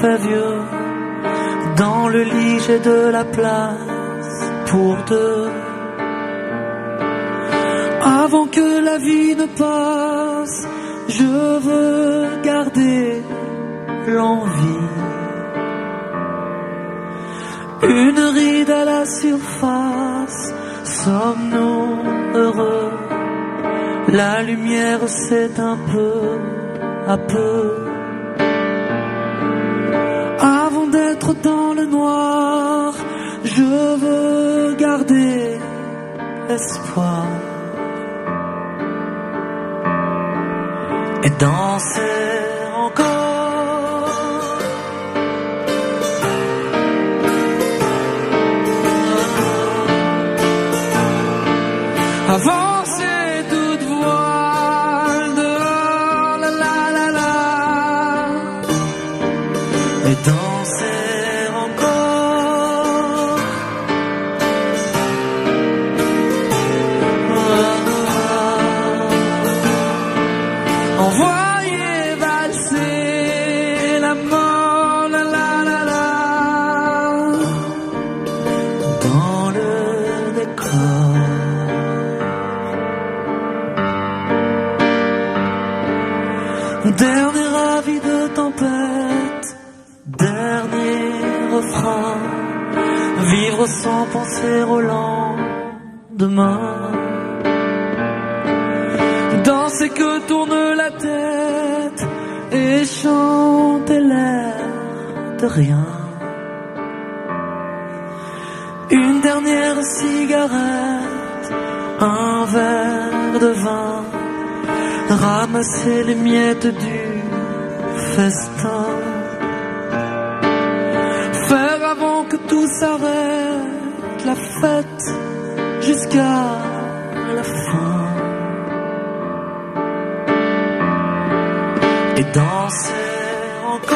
fait vieux. Dans le lit j'ai de la place pour deux. Avant que la vie ne passe, je veux garder l'envie. Une ride à la surface, sommes-nous heureux? La lumière s'éteint peu à peu. Avant d'être dans le noir, je veux garder l'espoir. Et danser encore. Avancer toute voile dehors, la la la la. Et danser encore. Envoyer valser la mort, la la la la. Dans le décor. Dernier avis de tempête, dernier refrain. Vivre sans penser au lendemain. Danser que tourne la tête et chanter l'air de rien. Une dernière cigarette, un verre de vin. Ramasser les miettes du festin. Faire avant que tout s'arrête la fête jusqu'à la fin. Et danser encore.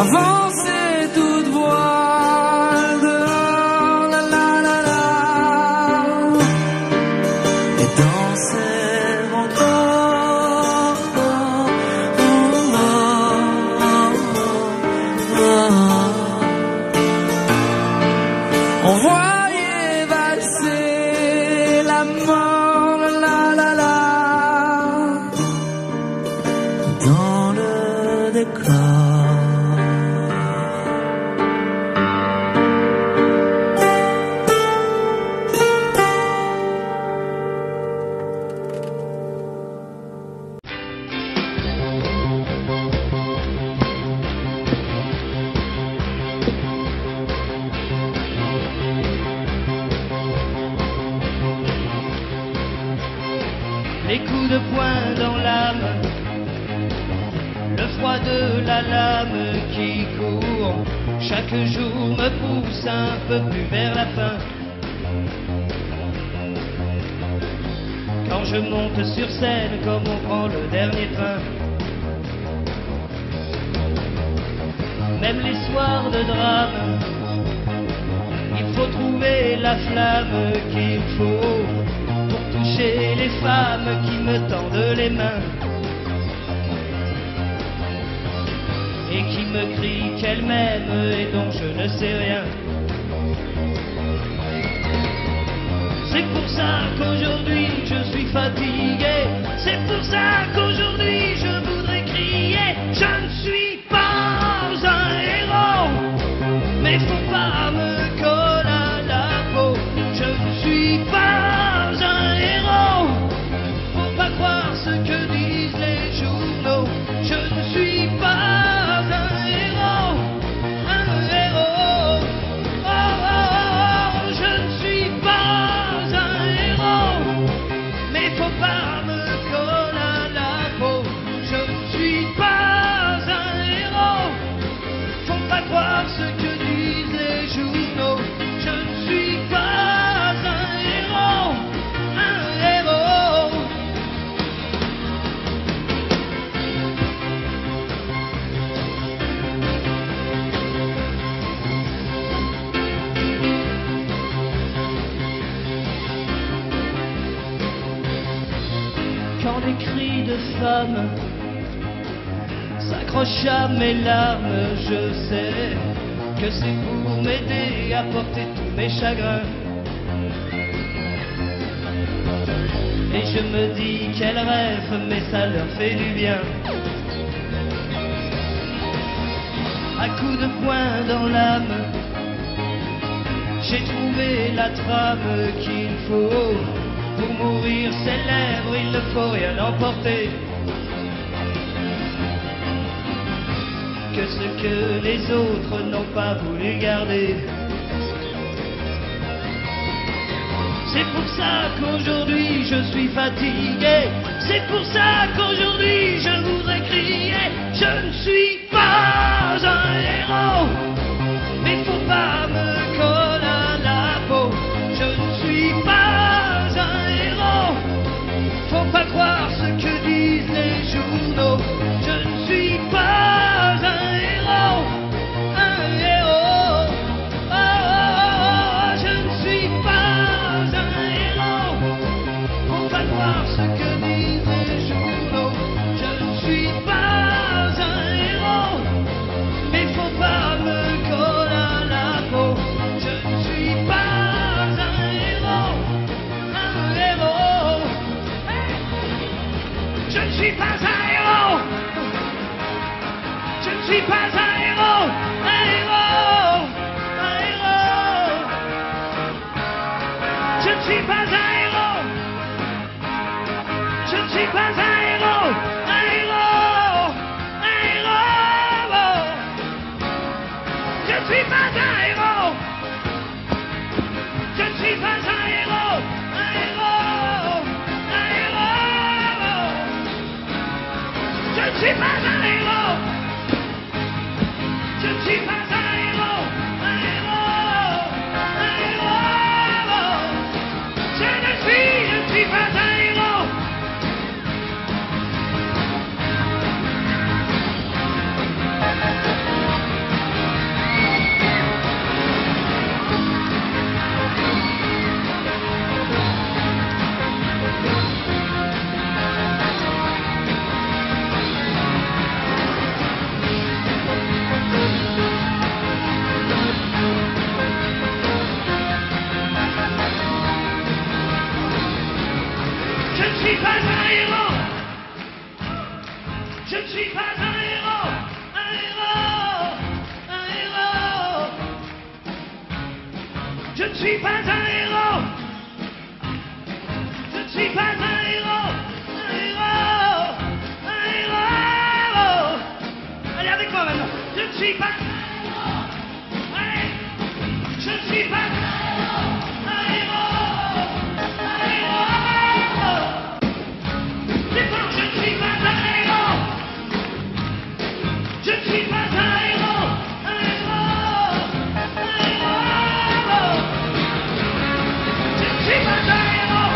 Avancer toute voile dehors, la la la la. Et danser encore. Envoyer valser la mort, la la la. Dans le décor. Les coups de poing dans l'âme, le froid de la lame qui court, chaque jour me pousse un peu plus vers la fin. Quand je monte sur scène comme on prend le dernier train, même les soirs de drame, il faut trouver la flamme qu'il faut pour toucher les femmes qui me tendent les mains et qui me crient qu'elles m'aiment et dont je ne sais rien. C'est pour ça qu'aujourd'hui je suis fatigué, c'est pour ça qu'aujourd'hui je voudrais crier. Je ne suis pas un héros, mais faut pas me coller à la peau. Je ne suis pas un héros, faut pas croire ce que disent les journaux. Je ne suis pas un héros, oh, oh, oh, je ne suis pas un héros, mais faut pas me coller à la des cris de femmes s'accrochent à mes larmes. Je sais que c'est pour m'aider à porter tous mes chagrins. Et je me dis qu'elles rêvent, mais ça leur fait du bien. À coups de poing dans l'âme, j'ai trouvé la trame qu'il faut. Pour mourir ses lèvres, il ne faut rien emporter que ce que les autres n'ont pas voulu garder. C'est pour ça qu'aujourd'hui je suis fatigué. C'est pour ça qu'aujourd'hui je voudrais crier. Je ne suis pas un héros, mais faut pas me coller à la peau. Je ne suis pas un héros, faut pas croire ce que disent les journaux. Je ne suis pas un héros, un héros. Oh, oh, oh, je ne suis pas un héros, faut pas croire ce que disent les journaux. Je ne suis pas un héros, mais faut pas me coller à la peau. Je ne suis pas un héros, un héros. Je ne suis pas un héros. Je ne suis pas un héros, un héros, un héros. Je ne suis pas un héros. Je ne suis pas un héros, un héros, un héros. Je ne suis pas un héros. Je ne suis pas un héros, un héros, un héros. Je ne suis pas un héros. Je ne suis pas un héros, un héros, un héros. Je ne suis pas un héros. Je ne suis pas un héros. Je ne suis pas un héros, un héros, un héros. Je ne suis pas un héros. Je ne suis pas un héros, un héros, un héros. Allez avec moi maintenant. Je ne suis pas un héros. Allez. Je ne suis pas un héros, un héros, un héros. C'est bon, je ne suis pas un héros. Je ne suis pas un héros, un héros, un héros. Je ne suis pas un héros.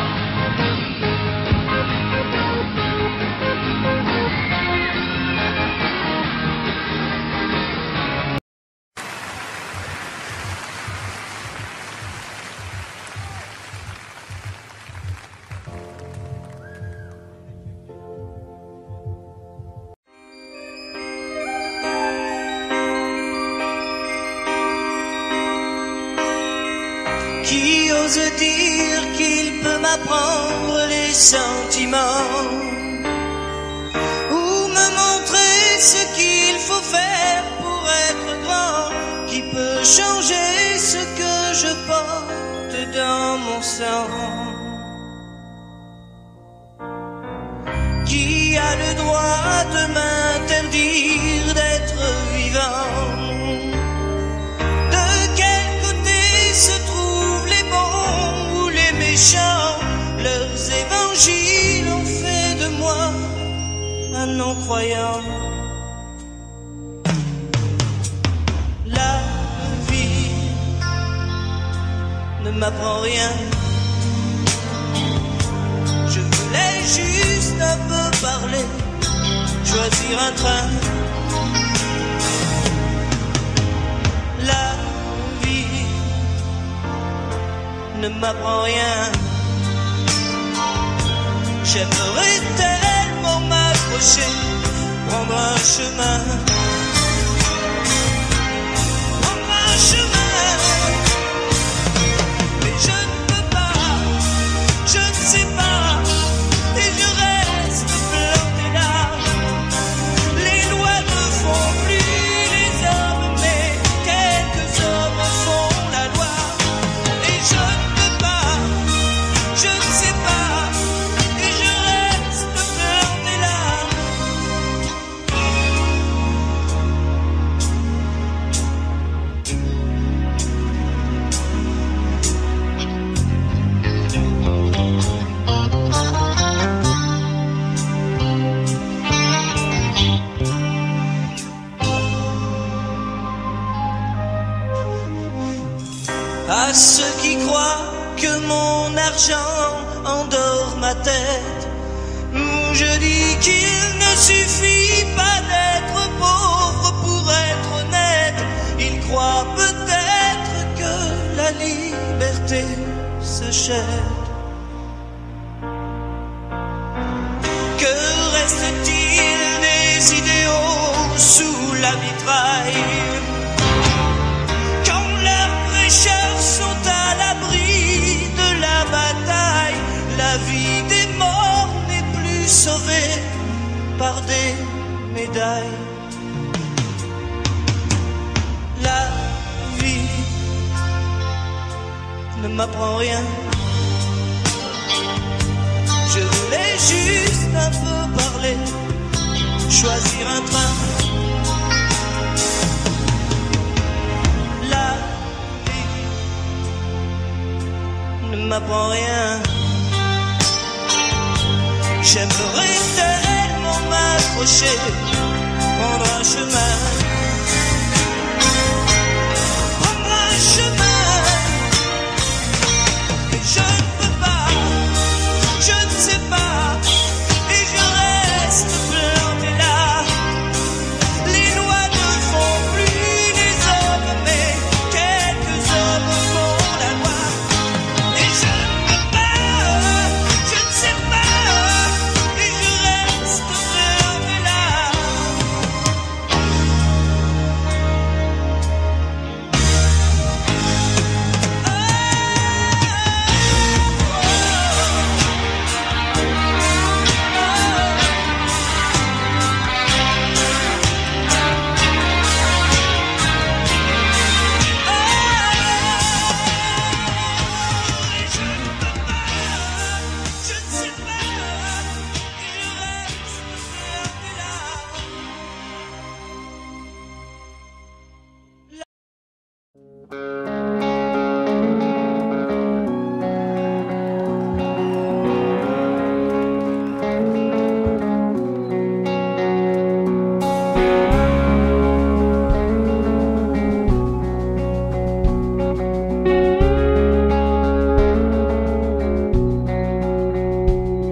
Qui ose dire qu'il peut m'apprendre les sentiments ou me montrer ce qu'il faut faire pour être grand? Qui peut changer ce que je porte dans mon sang? Qui a le droit de m'interdire d'être vivant? Se trouvent les bons ou les méchants? Leurs évangiles ont fait de moi un non-croyant. La vie ne m'apprend rien. Je voulais juste un peu parler, choisir un train. La ne m'apprend rien. J'aimerais tellement m'accrocher, prendre un chemin, prendre un chemin. Mais je ne peux pas, je ne sais pas, et je reste planté là. Les lois ne font plus les hommes, mais quelques hommes font la loi. Et je ne peux pas, je ne sais pas, et je reste planté là. À ceux qui croient que mon argent endort ma tête, je dis qu'il ne suffit pas d'être pauvre pour être honnête. Ils croient peut-être que la liberté s'achète. Que reste-t-il des idéaux sous la mitraille? Les sont à l'abri de la bataille. La vie des morts n'est plus sauvée par des médailles. La vie ne m'apprend rien. Je voulais juste un peu parler, choisir un train. Ne m'apprend rien. J'aimerais tellement m'accrocher, prendre un chemin, prendre un chemin. Mais je ne peux pas, je ne sais pas, et je reste planté là. Les lois ne font plus les hommes, mais quelques hommes font la loi.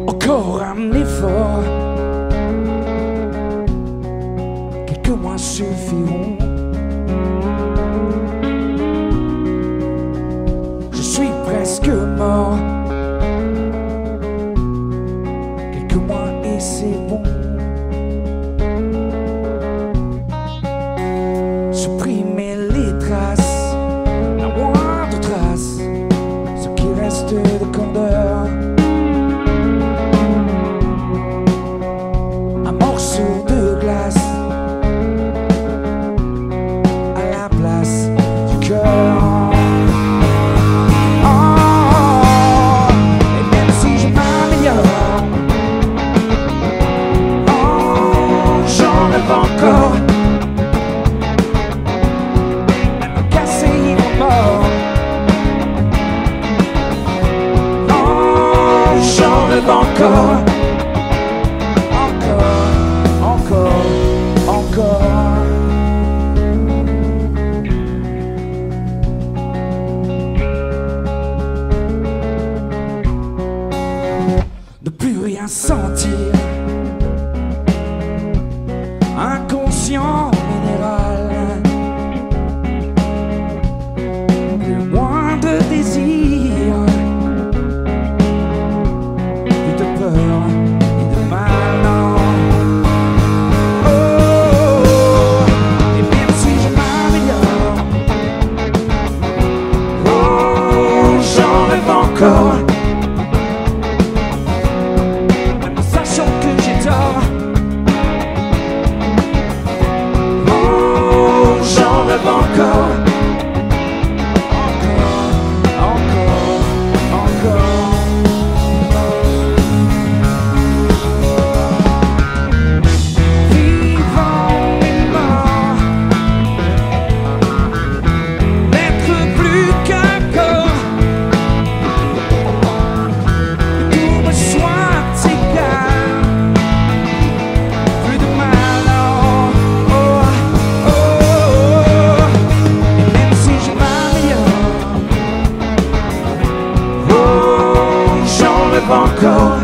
Encore un effort, quelques mois suffiront. Je suis presque mort, quelques mois et c'est bon. Supprimer les traces, la moindre trace, ce qui reste de candeur. De glace à la place du cœur. Oh, et même si je m'améliore, oh, j'en rêve encore. Même cassé, il est mort. Oh, j'en rêve encore. Ne plus rien sentir, inconscient minéral, plus loin de désir, plus de peur et de mal, non. rêve encore.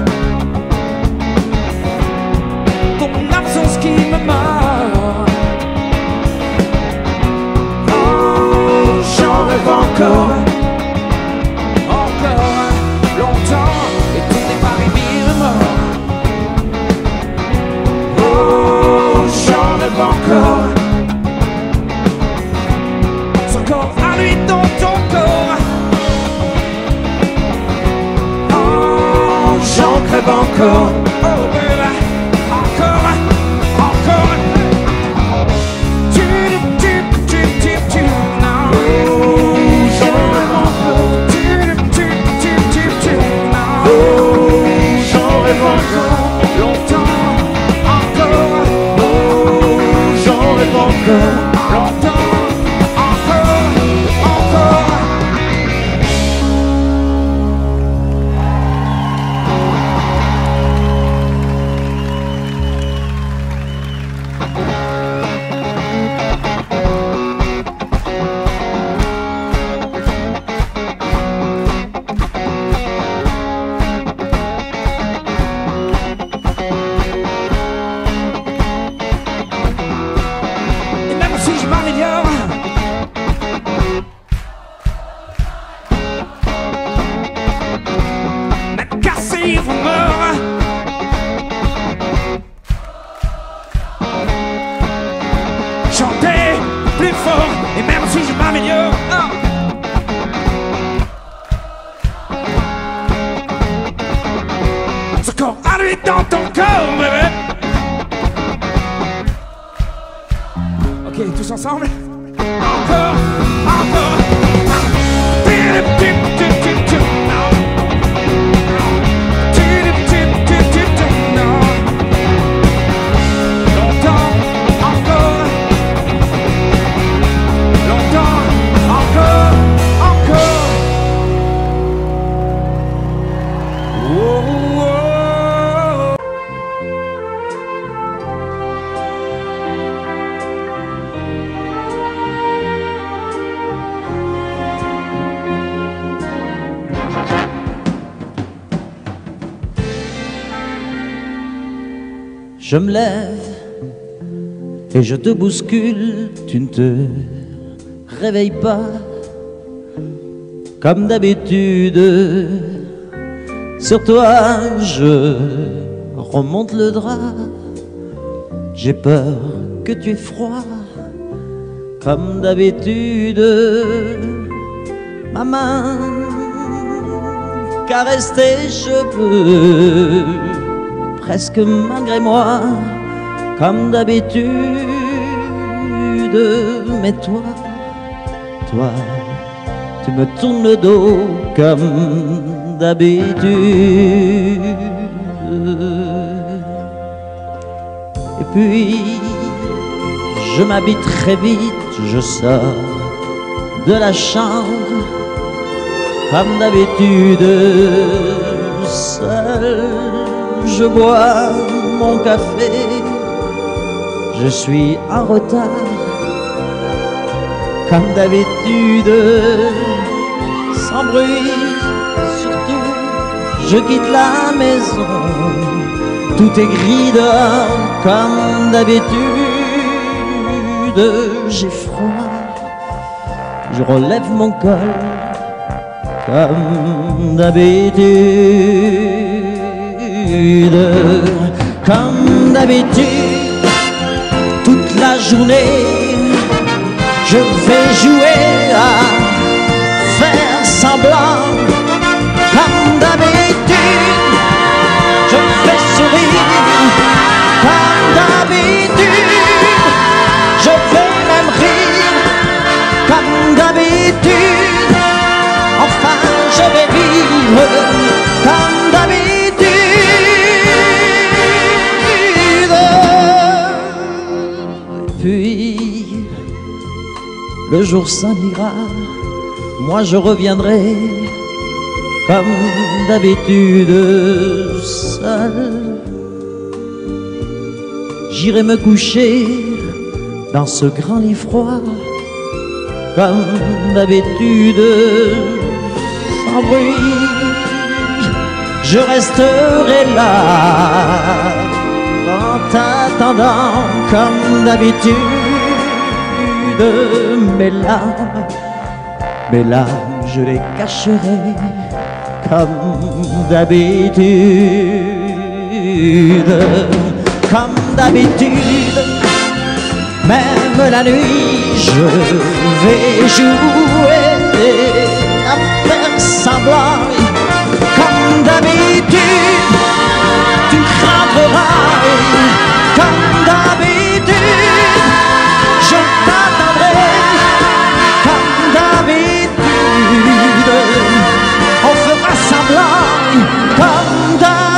Ton absence qui me mord. Oh, j'en rêve encore. Encore longtemps. Et ton départ est mille morts. Oh, j'en rêve encore. Son corps à lui dans ton corps. Oh, j'en crève encore. Oh, baby, encore, encore. Tu, non. Oh, j'en rêve encore. Tu, non. Oh, j'en rêve encore. Longtemps, encore. Oh, j'en rêve encore. Longtemps. Chanter plus fort, et même si je m'améliore, ce corps à lui dans ton corps, bébé. Ok, tous ensemble. Encore, encore. Je me lève et je te bouscule, tu ne te réveilles pas comme d'habitude. Sur toi je remonte le drap, j'ai peur que tu aies froid comme d'habitude. Ma main caresse tes cheveux presque malgré moi, comme d'habitude. Mais toi, tu me tournes le dos comme d'habitude. Et puis, je m'habille très vite, je sors de la chambre, comme d'habitude, seul. Je bois mon café, je suis en retard, comme d'habitude, sans bruit, surtout, je quitte la maison, tout est gris dehors, comme d'habitude, j'ai froid, je relève mon col, comme d'habitude. Comme d'habitude, toute la journée, je vais jouer à faire semblant. Comme d'habitude, je fais sourire. Comme d'habitude, je vais même rire. Comme d'habitude, enfin je vais vivre. Comme d'habitude. Puis, le jour s'en ira, moi je reviendrai, comme d'habitude, seul. J'irai me coucher dans ce grand lit froid, comme d'habitude, sans bruit. je resterai là en t'attendant comme d'habitude. Mes larmes, je les cacherai comme d'habitude. Comme d'habitude, même la nuit, je vais jouer à faire semblant. Comme d'habitude, tu craindras. Comme d'habitude, je t'attendrai. Comme d'habitude, on fera semblant. Comme d'habitude.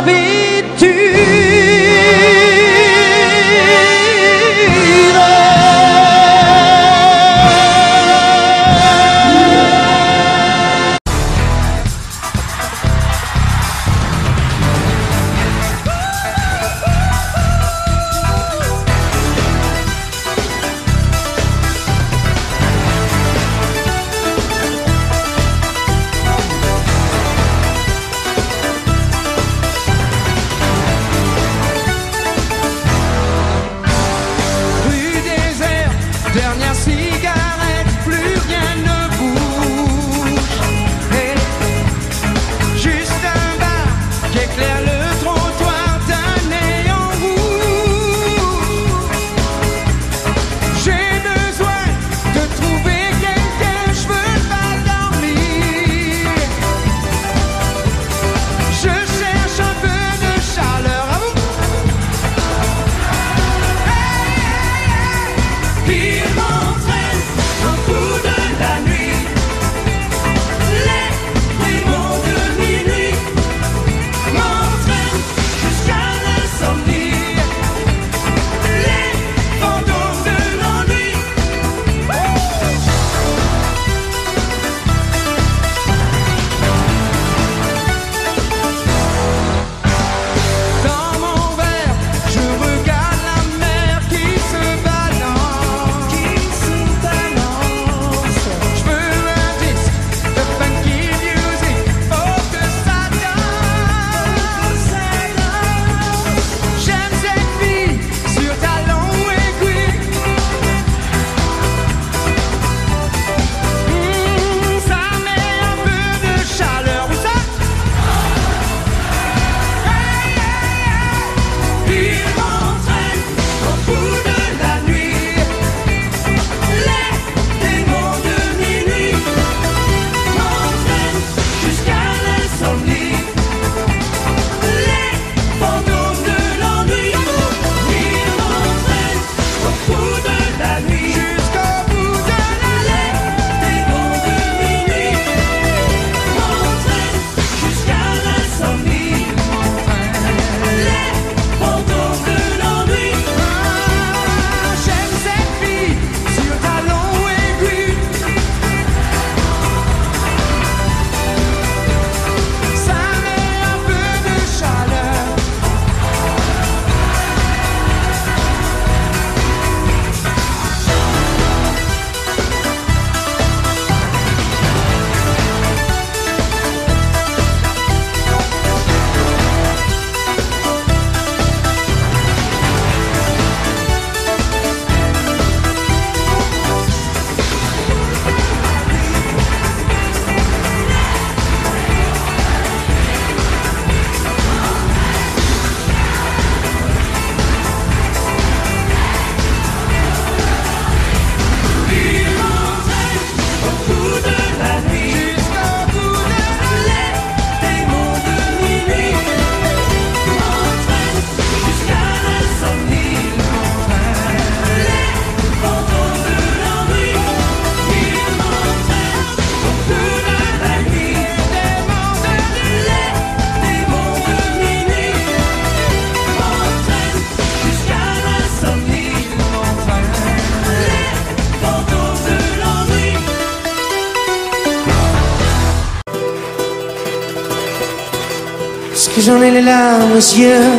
Que j'en ai les larmes aux yeux,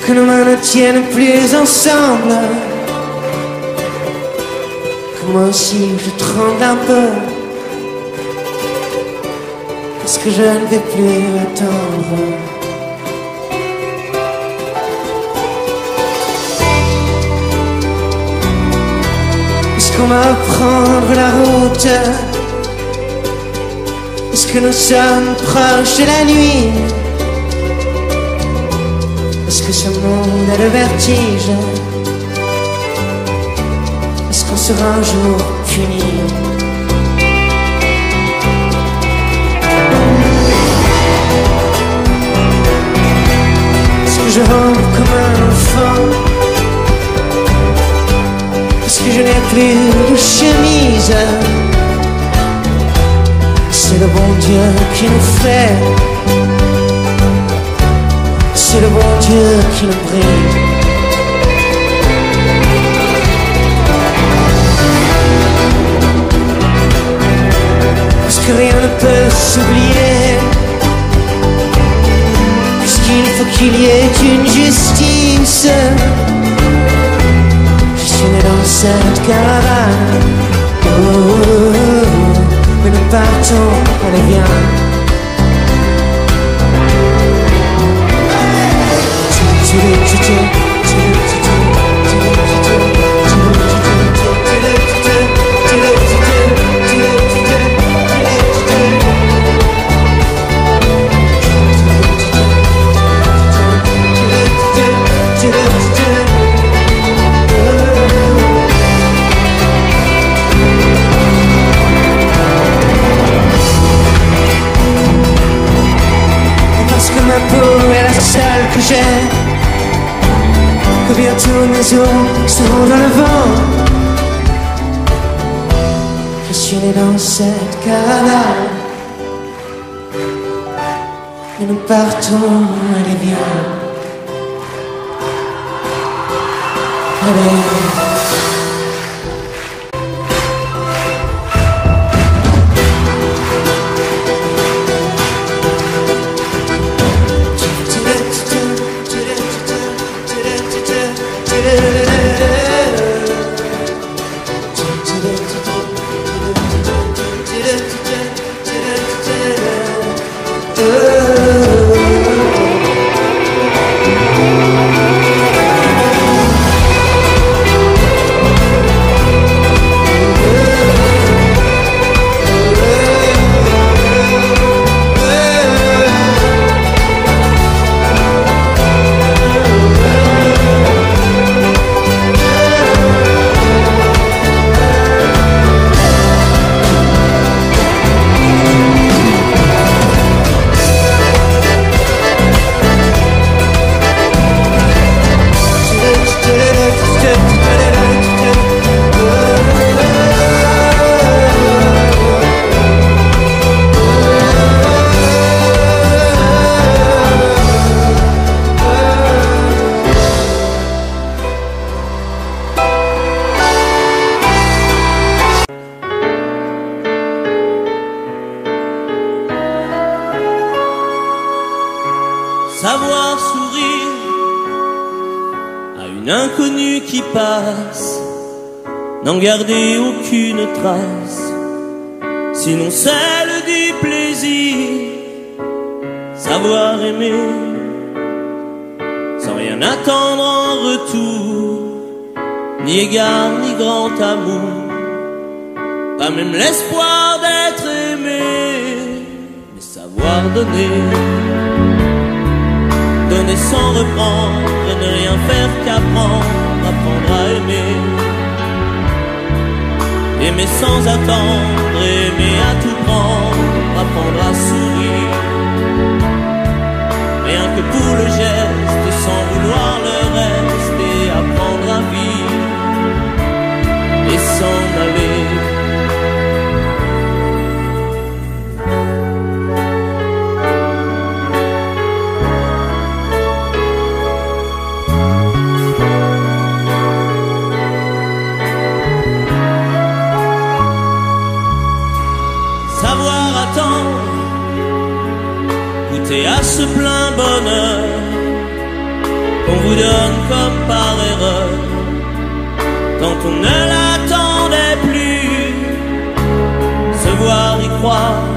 que nos mains ne tiennent plus ensemble, que moi aussi je tremble un peu, Parce que je ne vais plus attendre. Est-ce qu'on va prendre la route? Est-ce que nous sommes proches de la nuit? Est-ce que ce monde a le vertige? Est-ce qu'on sera un jour puni? Est-ce que je rentre comme un enfant? Est-ce que je n'ai plus de chemise? C'est le bon Dieu qui nous fait, c'est le bon Dieu qui nous brille. Parce que rien ne peut s'oublier, puisqu'il faut qu'il y ait une justice. Je suis né dans cette caravane. Mais nous partons, allez viens. Ma peau est la seule que j'ai, que bientôt mes os seront dans le vent. Je suis né dans cette caravane, et nous partons, allez viens. Allez. Savoir sourire à une inconnue qui passe, n'en garder aucune trace, sinon celle du plaisir. Savoir aimer sans rien attendre en retour, ni égard ni grand amour, pas même l'espoir d'être aimé, mais savoir donner. Donner sans reprendre et ne rien faire qu'apprendre, apprendre à aimer. Aimer sans attendre, aimer à tout prendre, apprendre à sourire. Rien que pour le geste, sans vouloir le reste, et apprendre à vivre et s'en aller. Savoir attendre, goûter à ce plein bonheur qu'on vous donne comme par erreur, quand on ne l'attendait plus. Se voir y croire,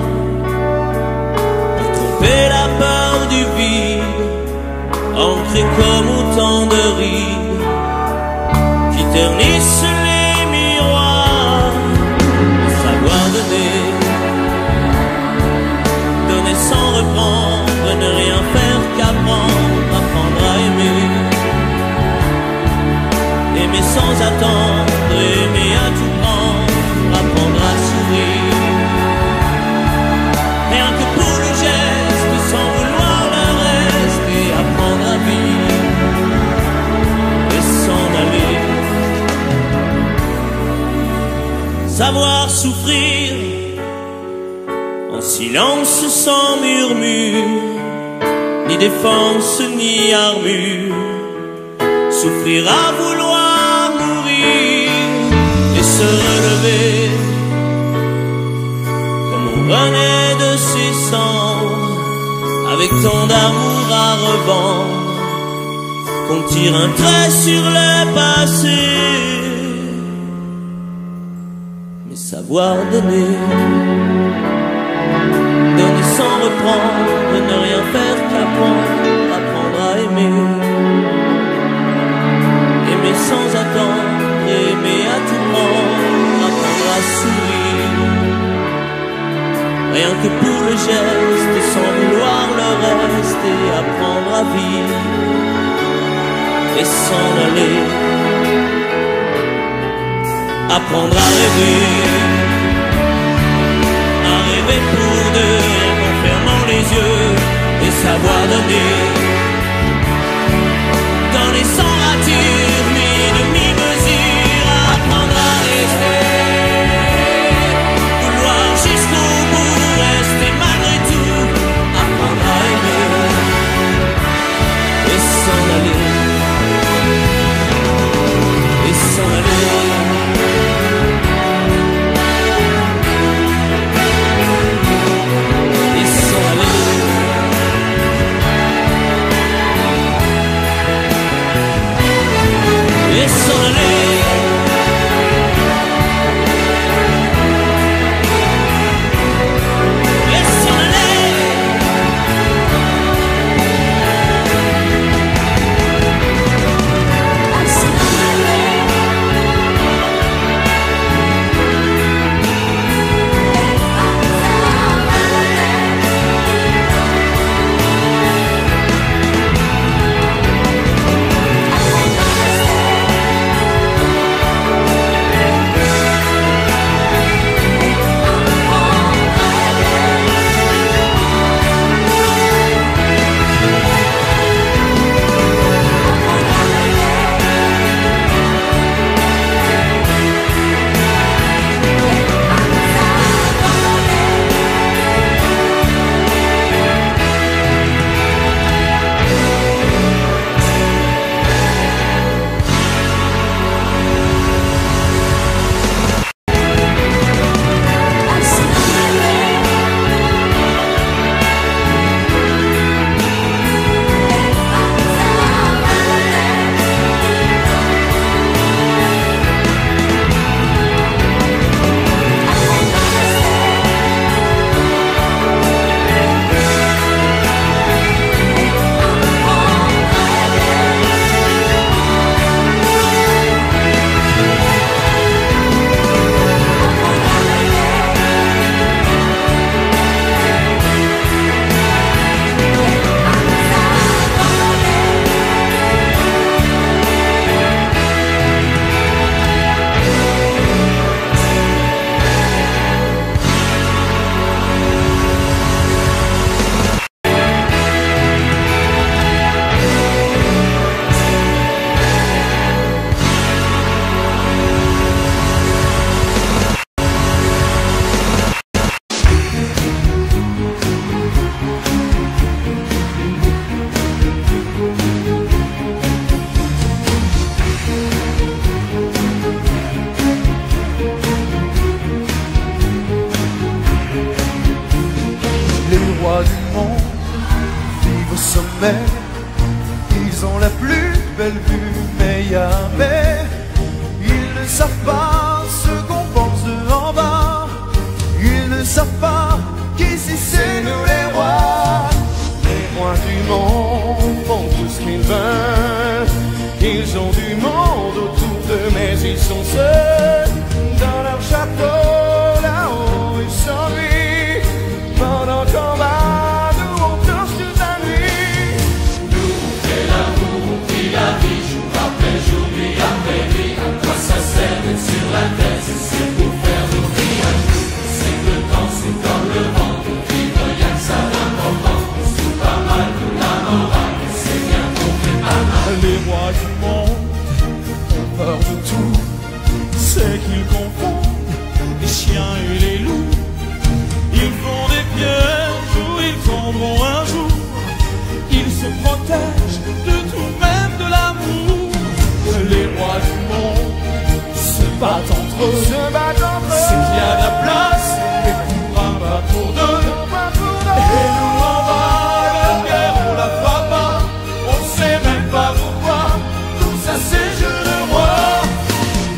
ancrés comme autant de rides qui ternissent les miroirs. Le savoir donner, donner sans reprendre, ne rien faire qu'apprendre, apprendre à aimer, aimer sans attendre, aimer à tout prendre, apprendre à sourire. Rien que pour le geste, sans vouloir le reste, et apprendre à vivre et s'en aller. Savoir souffrir en silence sans murmure, ni défense ni armure. Souffrir à vouloir mourir et se relever comme on renaît de ses cendres, avec tant d'amour à revendre qu'on tire un trait sur le passé. Mais savoir donner, donner sans reprendre, ne rien faire qu'apprendre, apprendre à aimer, aimer sans attendre, aimer à tout prendre, apprendre à sourire. Rien que pour le geste, sans vouloir le reste, et apprendre à vivre et s'en aller. Apprendre à rêver pour deux, en fermant les yeux, et savoir donner, donner sans rature, ni demi-mesure. Apprendre à rester, vouloir jusqu'au bout, rester malgré tout. Apprendre à aimer et s'en aller, et s'en aller. Et s'en aller. Ils ont la plus belle vue, mais jamais ils ne savent pas ce qu'on pense en bas. Ils ne savent pas qu'ici c'est nous les rois. Les rois du monde font tout ce qu'ils sont seuls dans leur château, là-haut ils s'ennuient, pendant qu'en bas nous on danse toute la nuit. Nous on fait l'amour, on vit la vie, jour après jour, nuit après nuit. À quoi ça sert d'être sur la terre si c'est pour faire nos vies un jour? C'est que le temps c'est comme le vent, pour vivre y'a que ça d'important. On se fout pas mal de la morale, c'est bien qu'on fait pas mal. Les rois du monde ont peur de tout, c'est qu'ils confondent les chiens et les loups. Ils font des pièges où ils tomberont un jour. Ils se protègent de tout, même de l'amour. Les rois du monde se battent entre eux. C'est qu'il y a de la place, mais pour un pas pour deux. Et nous en bas, la guerre on la fera pas. On sait même pas pourquoi. Tout ça c'est jeu de roi.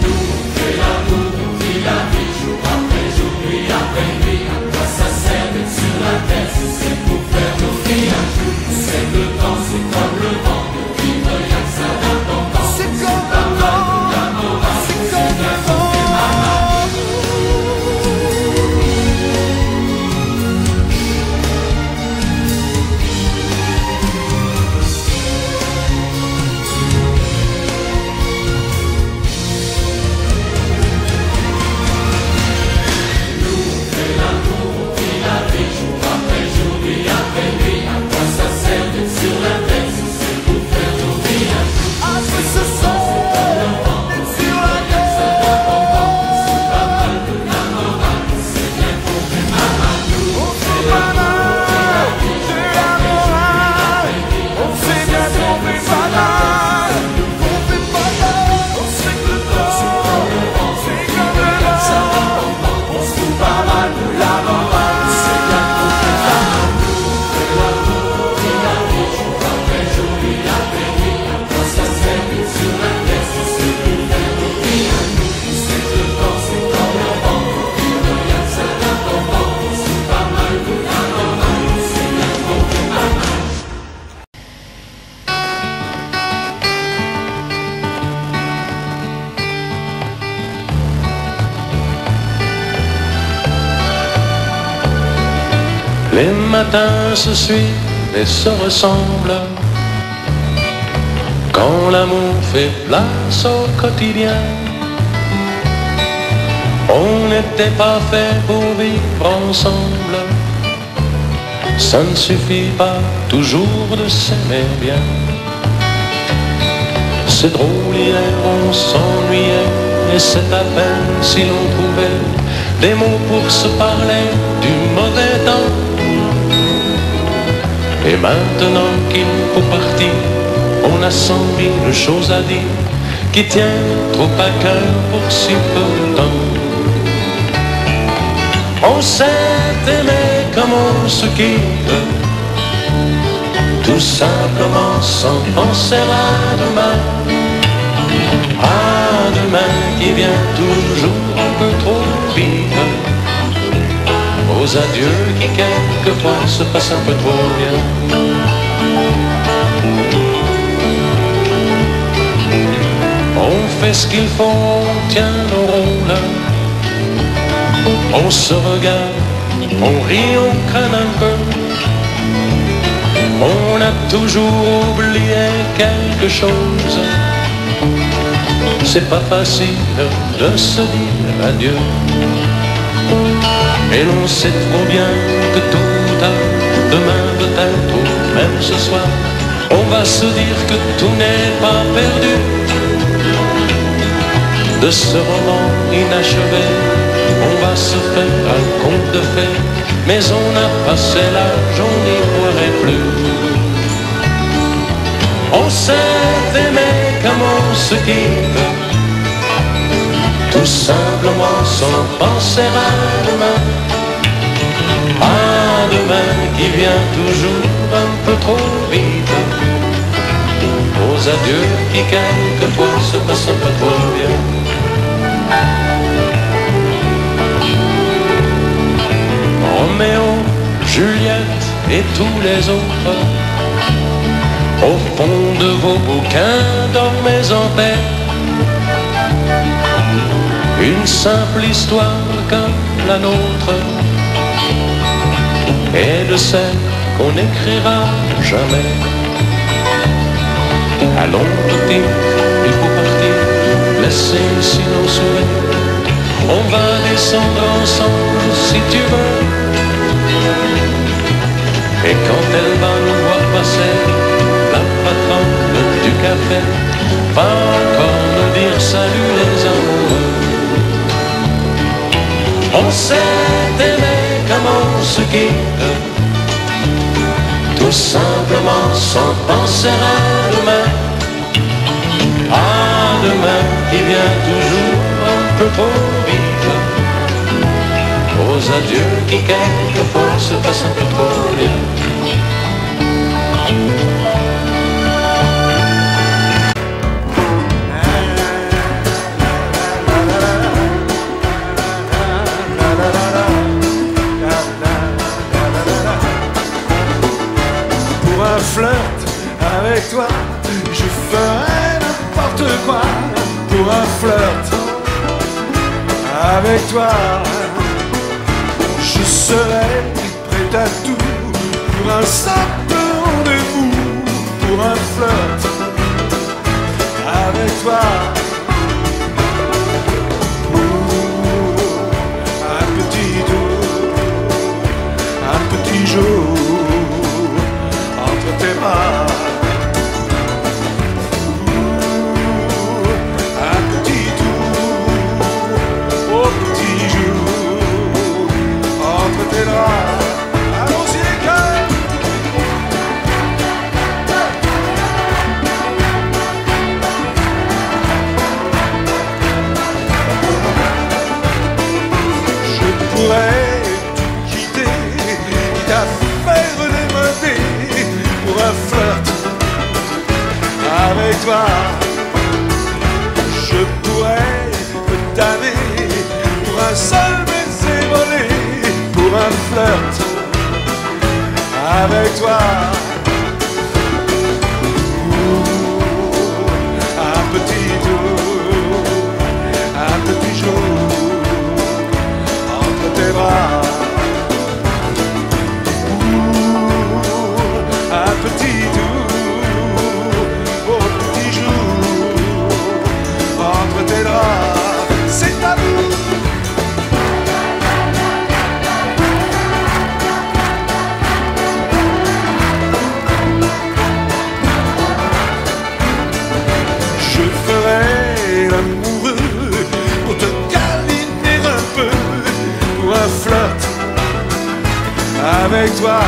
Nous on fait l'amour, on vit la vie, jour après jour, nuit après nuit. À quoi ça sert d'être sur la terre si c'est pour faire nos vies un jour? C'est que le temps c'est comme le vent, pour vivre y'a que ça d'important. C'est comme le vent, c'est comme le vent. Les matins se suivent et se ressemblent. Quand l'amour fait place au quotidien, on n'était pas fait pour vivre ensemble. Ça ne suffit pas toujours de s'aimer bien. C'est drôle, hier on s'ennuyait, et c'est à peine si l'on trouvait des mots pour se parler du mauvais temps. Et maintenant qu'il faut partir, on a 100 000 choses à dire qui tiennent trop à cœur pour si peu de temps. On s'est aimé comme on se quitte, tout simplement sans penser à demain. À demain qui vient toujours un peu trop vite, aux adieux qui quelquefois se passent un peu trop bien. On fait ce qu'il faut, on tient nos rôles, on se regarde, on rit, on craint un peu. On a toujours oublié quelque chose. C'est pas facile de se dire adieu. Et l'on sait trop bien que tôt ou tard, demain peut-être ou même ce soir, on va se dire que tout n'est pas perdu. De ce roman inachevé, on va se faire un conte de fées, mais on a passé l'âge, on n'y croirait plus. On s'est aimé comme on se quitte, tout simplement sans penser à demain. À demain qui vient toujours un peu trop vite, aux adieux qui quelquefois se passent un peu trop bien. Roméo, Juliette et tous les autres, au fond de vos bouquins, dormez en paix. une simple histoire comme la nôtre, et de celle qu'on n'écrira jamais. Allons petit, il faut partir, laisser ici nos souvenirs. On va descendre ensemble si tu veux. Et quand elle va nous voir passer, la patronne du café va encore nous dire salut les amoureux. On s'est aimé comme on se quitte, tout simplement sans penser à demain. À demain qui vient toujours un peu trop vite, aux adieux qui quelquefois se passent un peu trop bien. Pour un flirt avec toi, je ferai n'importe quoi. Pour un flirt avec toi, je serai prêt à tout. Pour un simple rendez-vous, pour un flirt avec toi. Un petit tour, un petit jour entre tes bras. Un petit tour, au petit jour entre tes bras. Allons-y les cœurs. Je pourrais tout quitter, t'affaire démodée, pour un flirt avec toi. Je pourrais me damner pour un seul baiser volé, pour un flirt avec toi. Un petit tour, un petit jour entre tes bras. Un petit tour, au petit jour entre tes draps. C'est à vous. Je ferai l'amoureux pour te câliner un peu, pour un flirt avec toi.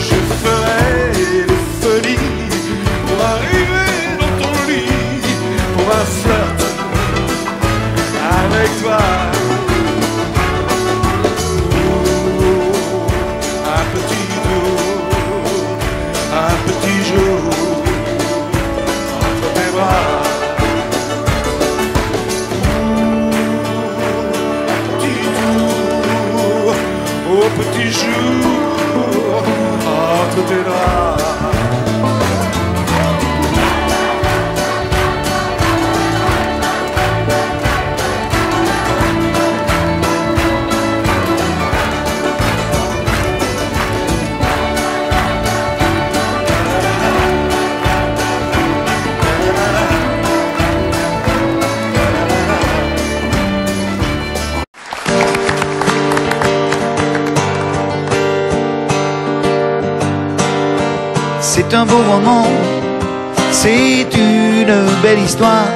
Je ferai des folies pour arriver dans ton lit, pour un flirt avec toi. Un petit tour, un petit jour entre tes bras. Un petit tour, au petit jour entre tes draps. C'est un beau roman, c'est une belle histoire,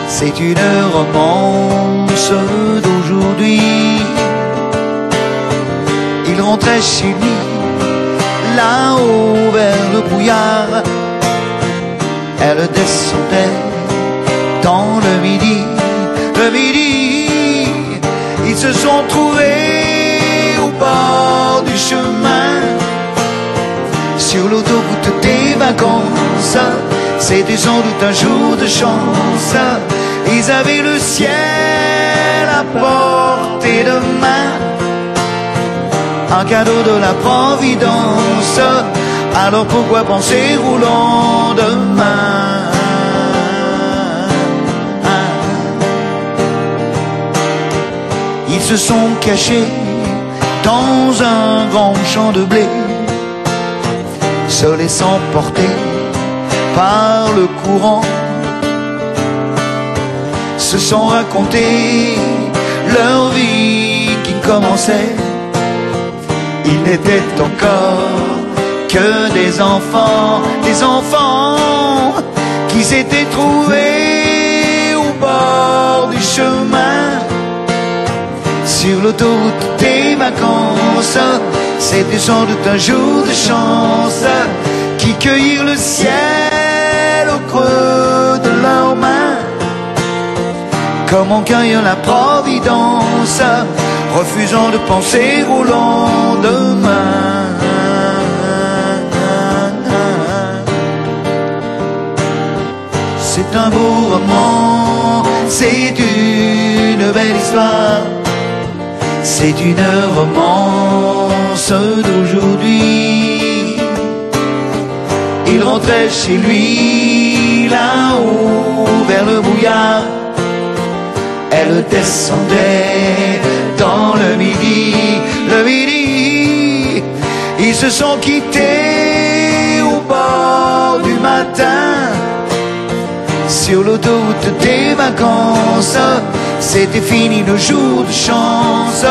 c'est une romance d'aujourd'hui. Il rentrait chez lui, là-haut vers le brouillard. Elle descendait dans le midi. Ils se sont trouvés au bord du chemin, sur l'autoroute des vacances. C'était sans doute un jour de chance. Ils avaient le ciel à portée de main, un cadeau de la Providence. Alors pourquoi penser au lendemain? se sont cachés dans un grand champ de blé, se laissant porter par le courant, se sont racontés leur vie qui commençait. Ils n'étaient encore que des enfants qui s'étaient trouvés au bord du chemin, sur l'autoroute des vacances. C'était sans doute un jour de chance qui cueillirent le ciel au creux de leurs mains, comme on cueille la providence, refusant de penser au lendemain. C'est un beau roman, c'est une belle histoire, c'est une romance d'aujourd'hui. Il rentrait chez lui là-haut vers le brouillard, elle descendait dans le midi. Ils se sont quittés au bord du matin, sur l'autoroute des vacances. C'était fini le jour de chance.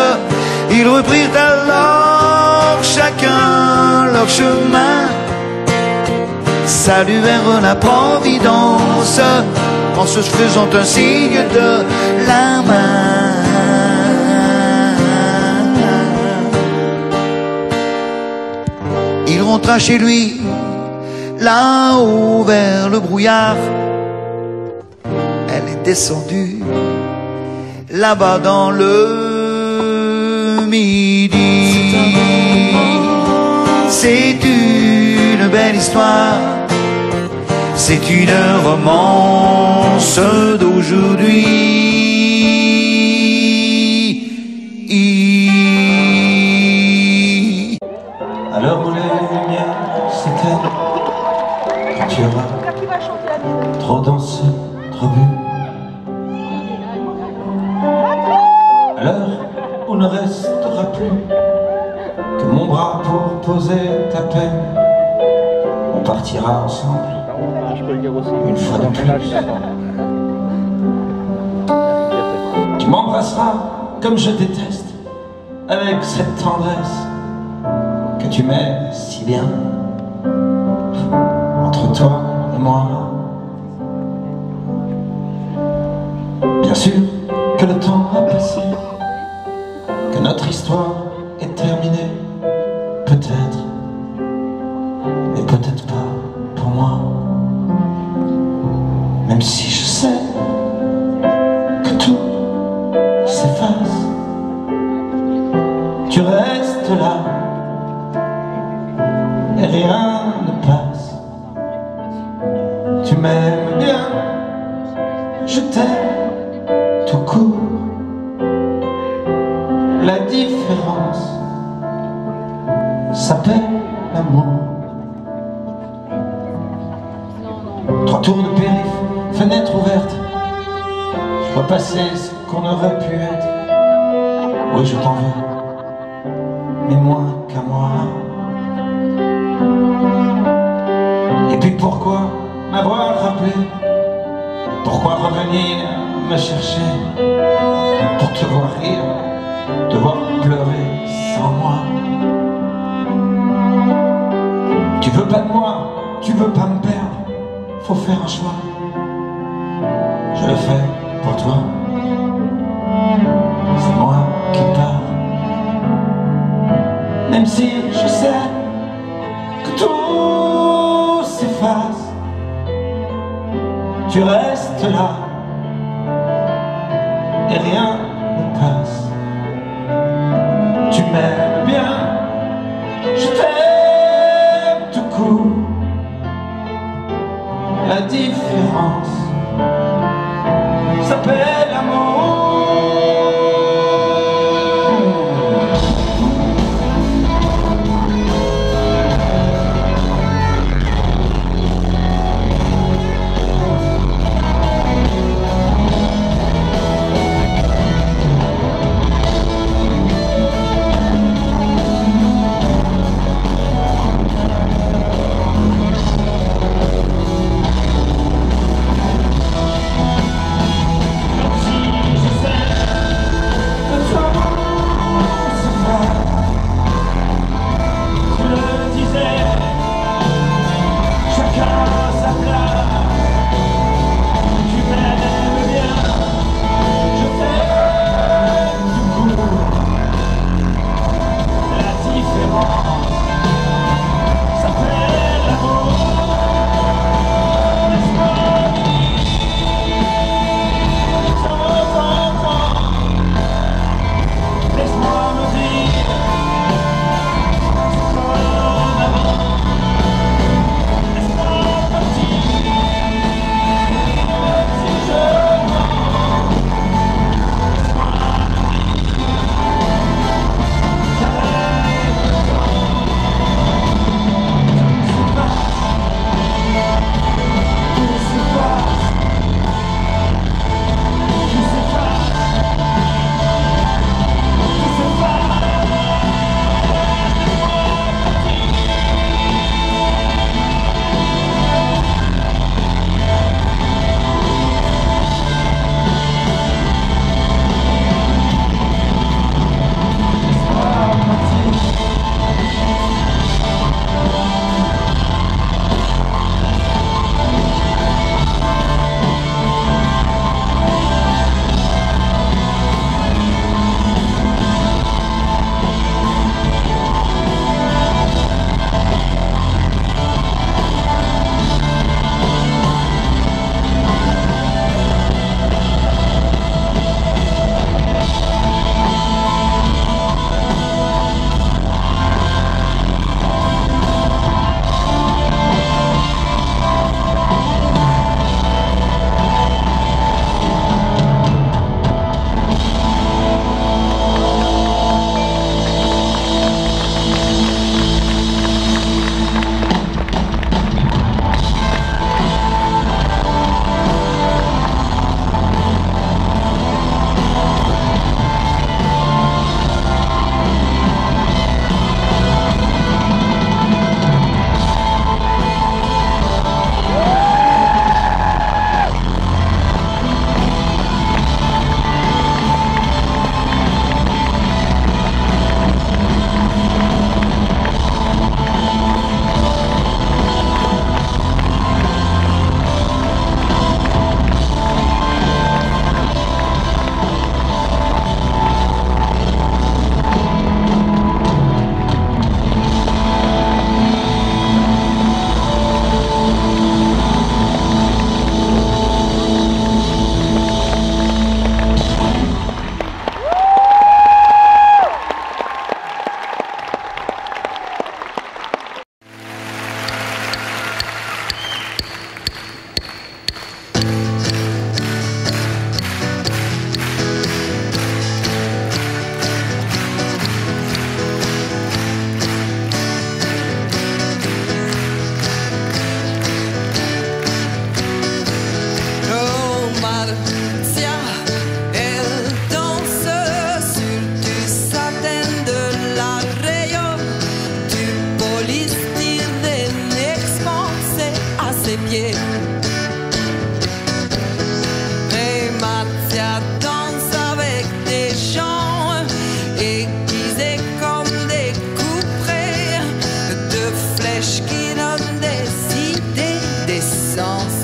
Ils reprirent alors chacun leur chemin, saluèrent la providence en se faisant un signe de la main. Il rentra chez lui là-haut vers le brouillard, elle est descendue là-bas dans le midi. C'est une belle histoire, c'est une romance d'aujourd'hui. À l'heure où les lumières s'éteignent, quand tu auras trop dansé, trop bu, à l'heure où ne restera plus que mon bras pour poser ta peine, on partira ensemble une fois de plus. Tu m'embrasseras comme je déteste, avec cette tendresse que tu mets si bien entre toi et moi. Bien sûr que le temps a passé, que notre histoire est terminée, peut-être, mais peut-être pas pour moi. Même si je sais que tout s'efface, tu restes là et rien ne passe. Tu m'aimes bien, je t'aime tout court. La différence s'appelle l'amour. 3 tours de périph', fenêtre ouverte, je vois passer ce qu'on aurait pu être. Oui, je t'en veux, mais moins qu'à moi. Et puis pourquoi m'avoir rappelé? Pourquoi revenir me chercher? Pour te voir rire, te voir pleurer sans moi. Tu veux pas de moi, tu veux pas me perdre, faut faire un choix. Je le fais pour toi, c'est moi qui pars. Même si je sais que tout s'efface, tu restes là et rien ne passe. Tu m'aimes bien, je t'aime tout court. La différence s'appelle l'amour.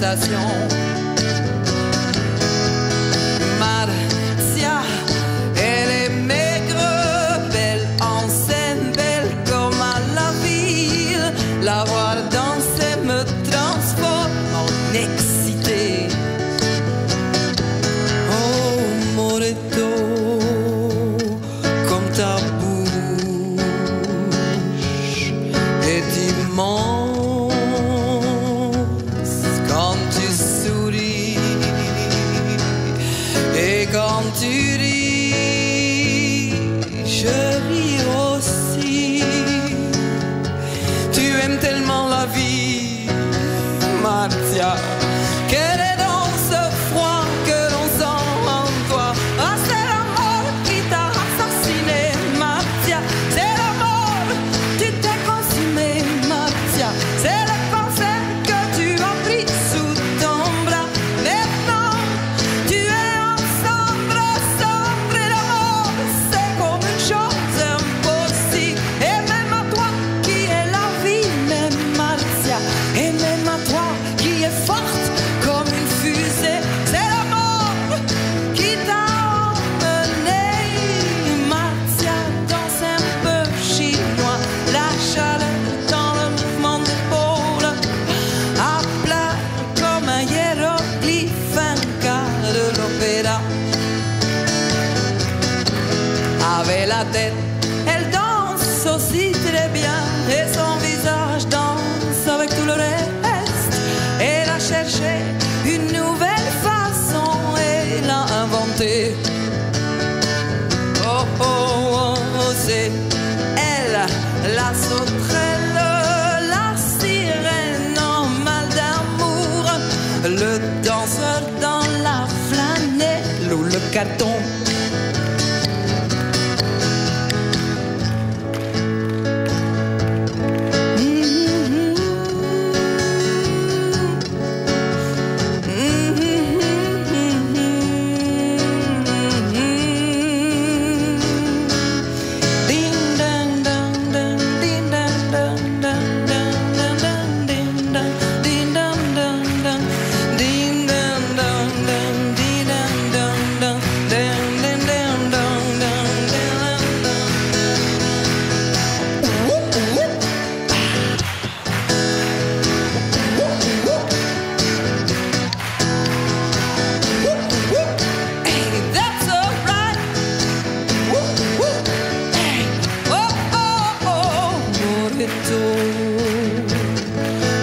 tentation. Marcia, elle est maigre, belle en scène, belle comme à la ville. La voir danser me transforme en excité. Oh, Moreto, comme ta bouche est immense quand tu souris et quand tu ris, je ris aussi. Tu aimes tellement la vie, Marcia, qu'elle est dans ce froid que l'on sent en toi. Ah, c'est la mort qui t'a assassiné, Marcia. C'est la mort, tu t'es consumé, Marcia. C'est le cancer que tu as pris sous ton bras. Maintenant, tu es en sombre, sombre, et la mort, c'est comme une chose impossible. Et même à toi qui est la vie, même Marcia, et même à toi qui est forte comme une fusée, c'est la mort qui t'a emmené. Marcia danse un peu chinois, la chaleur dans le mouvement d'épaule, à plat comme un hiéroglyphe, un cas de l'opéra. Avec la tête, elle danse aussi très bien, et son visage danse avec tout le reste. Elle a cherché une nouvelle façon, et l'a inventée. Oh, oh, oh, oh, c'est elle, la sauterelle, la sirène en mal d'amour, le danseur dans la flanelle ou le carton.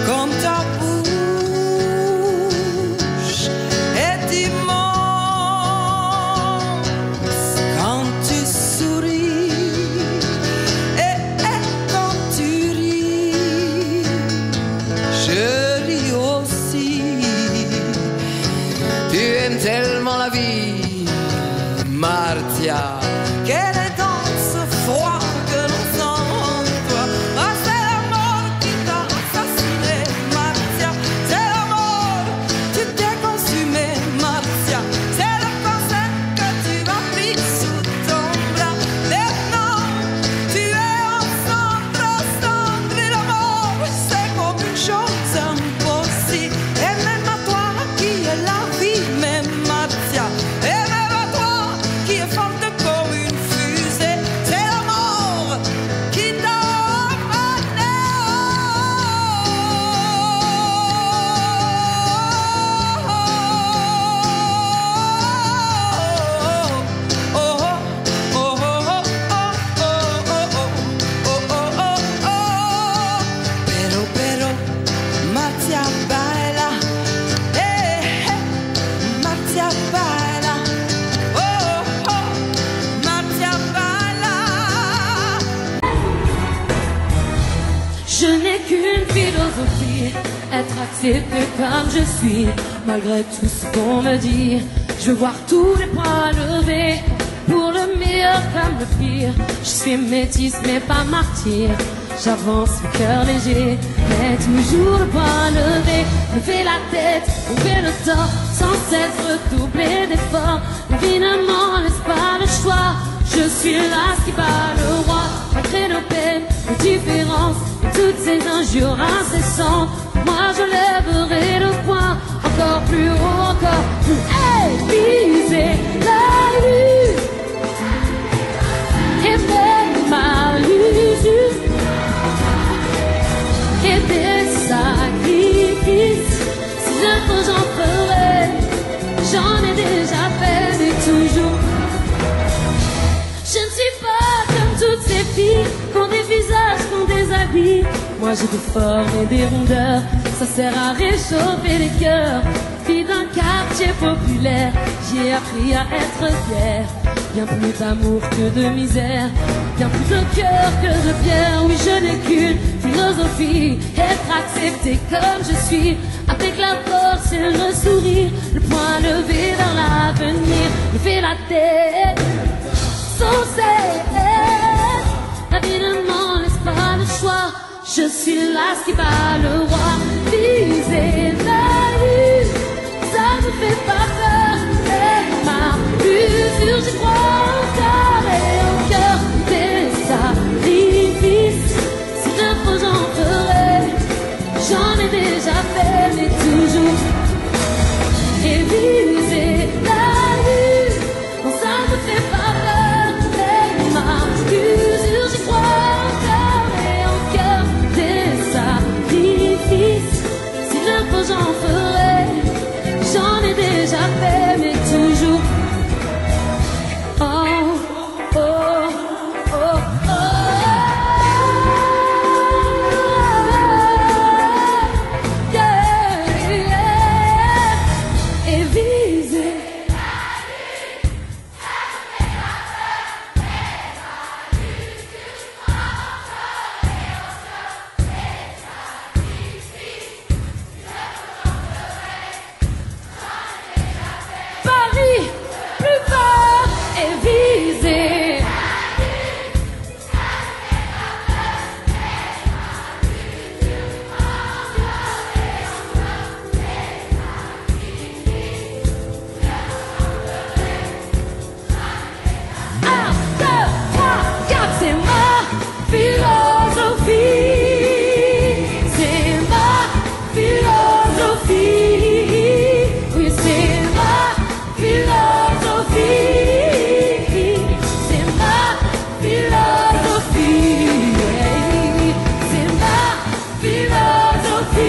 Comme ta bouche est immense quand tu souris et quand tu ris, je ris aussi. Tu aimes tellement la vie, Marcia, qu'elle est dans ce froid que l'on sent en toi. Ah, c'est la mort qui t'a assassiné, Marcia. C'est la mort, tu t'es consumé, Marcia. C'est le cancer que tu as pris sous ton bras. Maintenant, tu es en cendre, cendre, et la mort, c'est comme une chose impossible. Et même à toi qui est la vie, même Marcia, et même à toi qui est forte comme une fusée, c'est la mort qui t'a emmené. Oh, oh, oh, oh, oh, oh, pero, Marcia baila, Marcia baila, oh, oh, Marcia baila. Je n'ai qu'une philosophie, être accepté comme je suis, malgré tout ce qu'on me dit. Je veux voir tous les points levés, pour le meilleur comme le pire. Je suis métisse mais pas martyr, j'avance le cœur léger, mais toujours le poing levé. Lever la tête, ouvrir le torse, sans cesse redoubler d'efforts. Évidemment, laisse pas le choix, je suis là ce qui bat le roi. Malgré nos peines, nos différences, et toutes ces injures incessantes, moi je lèverai le poing plus haut encore, pour épuiser la lutte et même ma l'usure et des sacrifices. Si je peux, j'en ferai, j'en ai déjà fait, mais toujours. Je ne suis pas comme toutes ces filles qui ont des visages, qui ont des habits. Moi j'ai des formes et des rondeurs, ça sert à réchauffer les cœurs. Fille d'un quartier populaire, j'ai appris à être fière. Bien plus d'amour que de misère, bien plus de cœur que de pierre. Oui, je n'ai qu'une philosophie, être accepté comme je suis, avec la force et le sourire, le poing levé vers l'avenir, lever la tête sans cesse. La vie ne m'en laisse pas le choix, je suis là ce qui bat le roi. Viser la lune, ça me fait pas peur, et ma usure, j'y crois encore et en cœur des sacrifices. Si je faut, j'en ferai, j'en ai déjà fait, mais toujours. Et viser la lune, non, ça me fait pas peur, et ma usure, j'y crois encore et en cœur des sacrifices. Si je faut, j'en ferai, j'en ai déjà fait, mais toujours. Oh, oh, oh, oh. Yeah, yeah. Et viser. Paris, plus fort et viser. Un, deux, trois, quatre, c'est ma philosophie. C'est ma philosophie. Oui, c'est ma philosophie. C'est ma philosophie. C'est ma philosophie.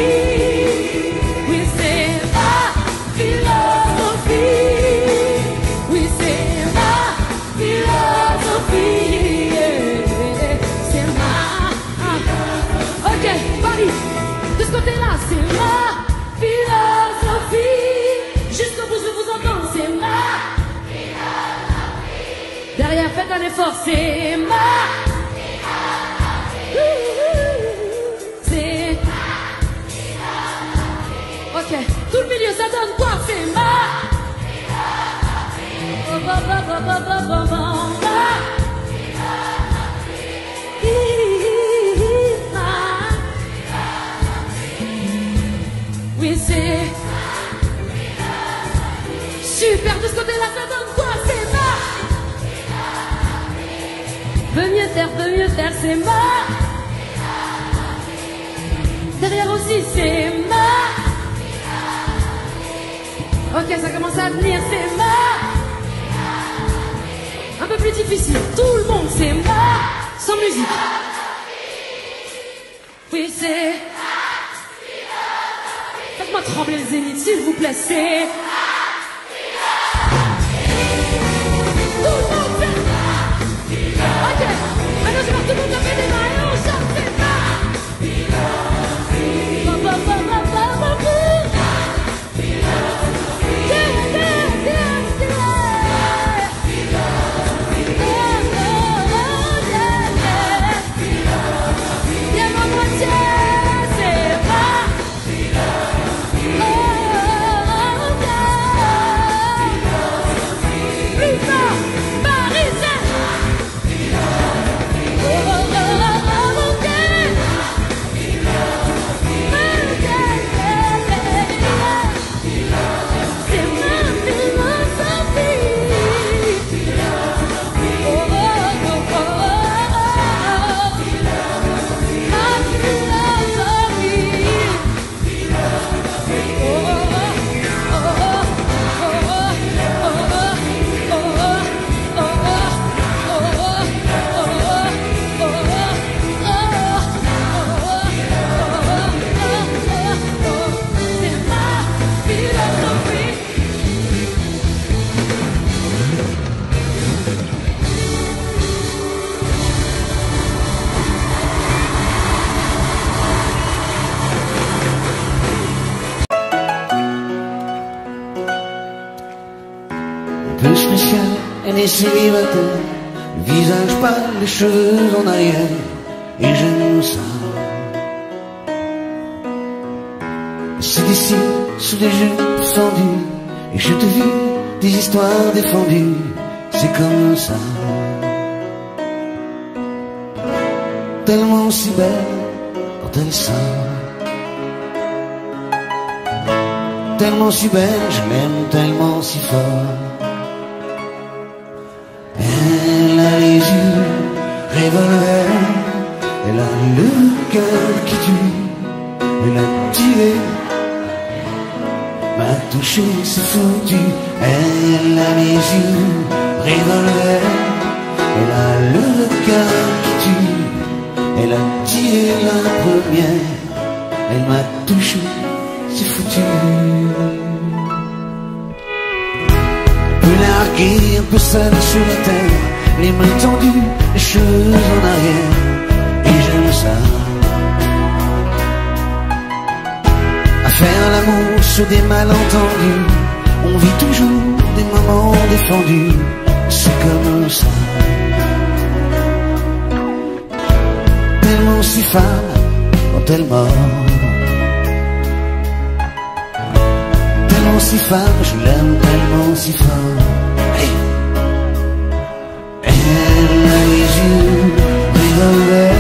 Oui, c'est ma philosophie. Oui, c'est ma philosophie. C'est ma. Ok, Paris, de ce côté-là, c'est ma philosophie. Jusqu'au bout, je vous entends, c'est ma philosophie. Derrière, faites un effort, c'est ma philosophie. C'est ok, tout le milieu, ça donne quoi? C'est ma oui, c'est super. De ce côté-là, ça donne quoi? C'est ma veut mieux faire, c'est ma derrière aussi, c'est ma ok, ça commence à venir, c'est ma un peu plus difficile. Tout le monde, c'est ma sans musique. Oui, c'est faites-moi trembler le zénith, s'il vous plaît, c'est tout le monde, c'est ok, maintenant je vois tout le monde lever des mains et on chante, c'est ma Plus fort, Paris, c'est Elle est célibataire, le visage pâle, les cheveux en arrière, et j'aime ça. C'est d'ici, sous des jupes fendues, et je te vis des histoires défendues, c'est comme ça. Tellement si belle quand elle sort, tellement si belle, je l'aime tellement si fort. Elle a les yeux revolver, elle a le cœur qui tue, elle a tiré, m'a touché, c'est foutu. Elle a les yeux revolver, elle a le cœur qui tue, elle a tiré la première, elle m'a touché, c'est foutu. Un peu larguée, un peu seule sur la terre, les mains tendues, les cheveux en arrière, et j'aime ça. À faire l'amour sur des malentendus, on vit toujours des moments défendus, c'est comme ça. Tellement si femme quand elle mord, tellement si femme, je l'aime tellement si fort. Hey. Elle a les yeux revolver,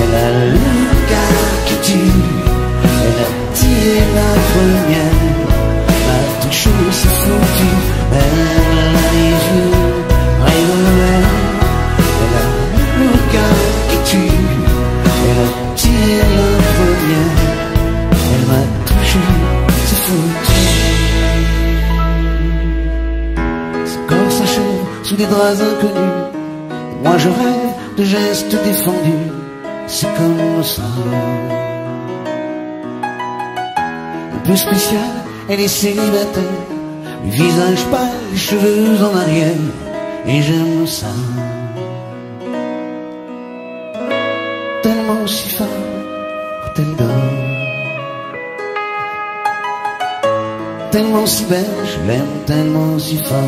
elle a le cœur qui tue, elle a tiré la première, m'a touché, c'est foutu. Elle a les yeux revolver, elle a le cœur qui tue, elle a tiré la première, elle m'a touché, c'est foutu. Son corps s'achève sous des draps inconnus, et moi je rêve de gestes défendus, c'est comme ça. Un peu spécial, elle est célibataire, le visage pâle, les cheveux en arrière, et j'aime ça. Tellement si femme quand elle dort, tellement si belle, je l'aime tellement si fort.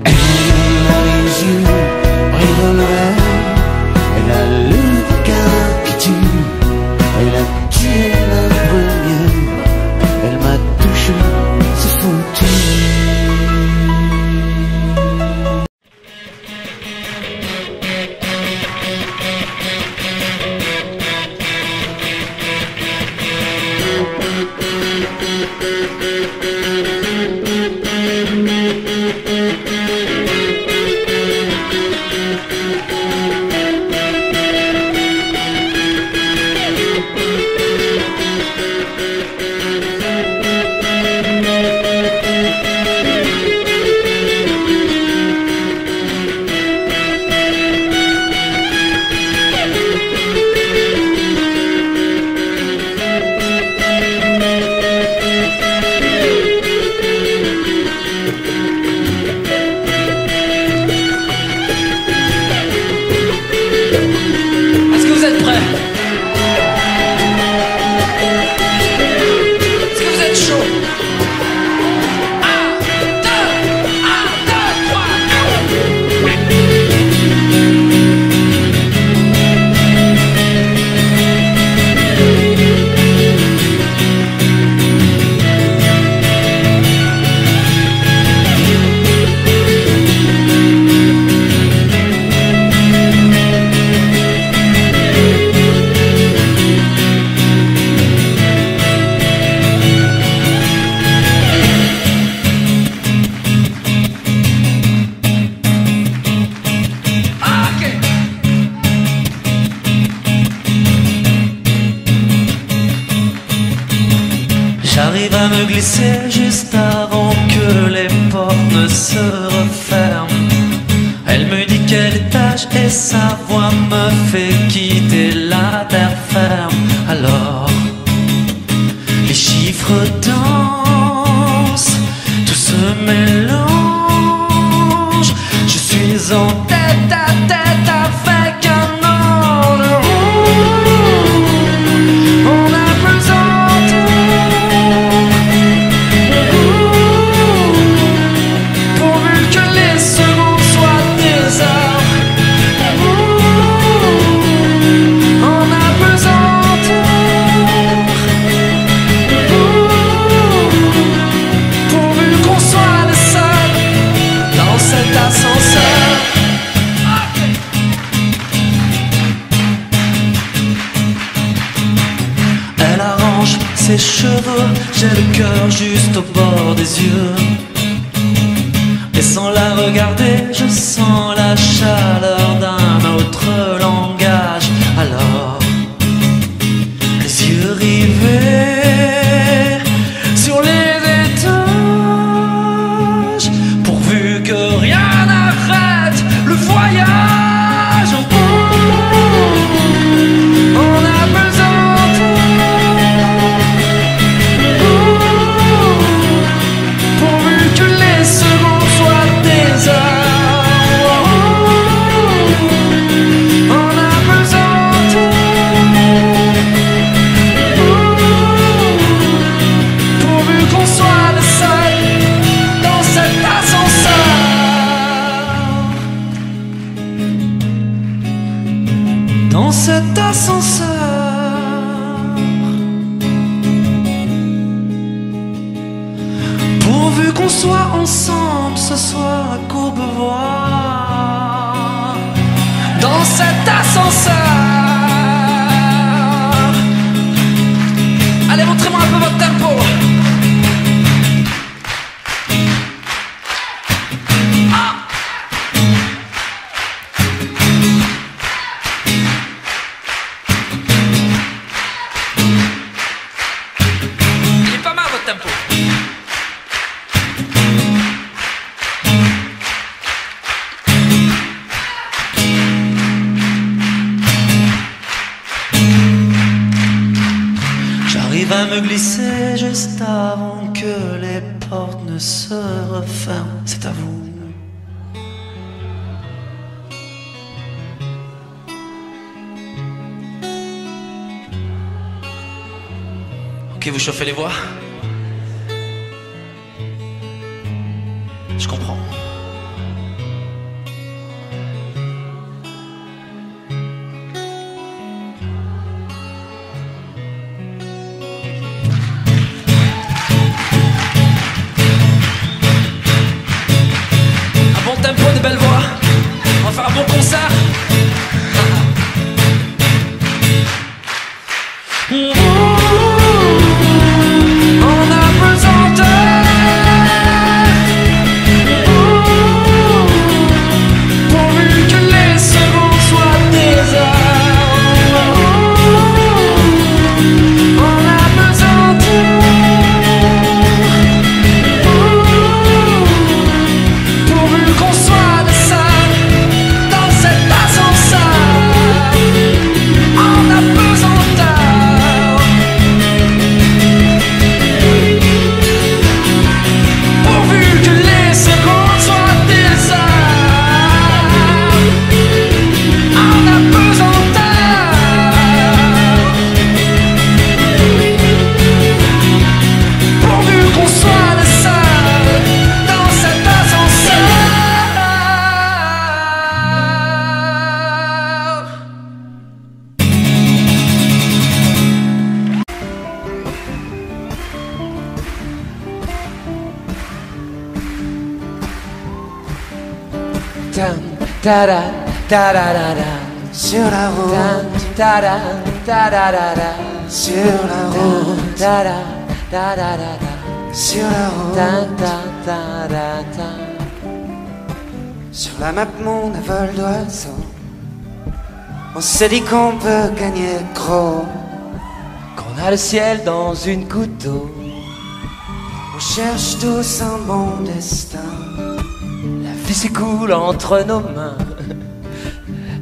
Elle a les yeux revolver, elle a le cœur qui tue, elle a tué la première, elle m'a touché, c'est foutu. J'arrive à me glisser juste avant que les portes ne se referment. Elle me dit quel étage et sa voix me fait quitter la terre ferme. Alors, les chiffres dansent, tout se mélange. Je suis en tête à tête avec un ordre. On a besoin de ses cheveux, j'ai le cœur juste au bord des yeux. Et sans la regarder, je sens la chaleur d'un autre langage. Alors, les yeux rivés sur les étages, pourvu que rien n'arrête le voyage. On a besoin de pourvu que les secondes soient des heures. On a besoin de pourvu qu'on soit le seul dans cet ascenseur. Dans cet ascenseur. Pourvu qu'on soit ensemble ce soir à Courbevoie. Dans cet ascenseur. Allez, montrez-moi un peu votre tempo. Il est pas mal votre tempo. J'arrive à me glisser juste avant que les portes ne se referment. C'est à vous. Ok, vous chauffez les voix. Je comprends. Un bon tempo, de belles voix. On va faire un bon concert. On a besoin de pourvu que les secondes soient des heures. On a besoin de pourvu qu'on soit le seul dans cet ascenseur. On a besoin d'heures. Pourvu que les secondes soient des heures. On a besoin d'heures. Pourvu qu'on soit le seul dans cet ascenseur. Tan, ta-da, ta-da-da-da. Sur la route, Tan, ta-da, ta-da-da-da. sur la route, Ta-da, ta-da-da-da. sur la route. Tan, ta, ta-da-da. Sur la map monde à vol d'oiseau, on s'est dit qu'on peut gagner gros. Qu'on a le ciel dans une goutte d'eau. On cherche tous un bon destin. La vie s'écoule entre nos mains.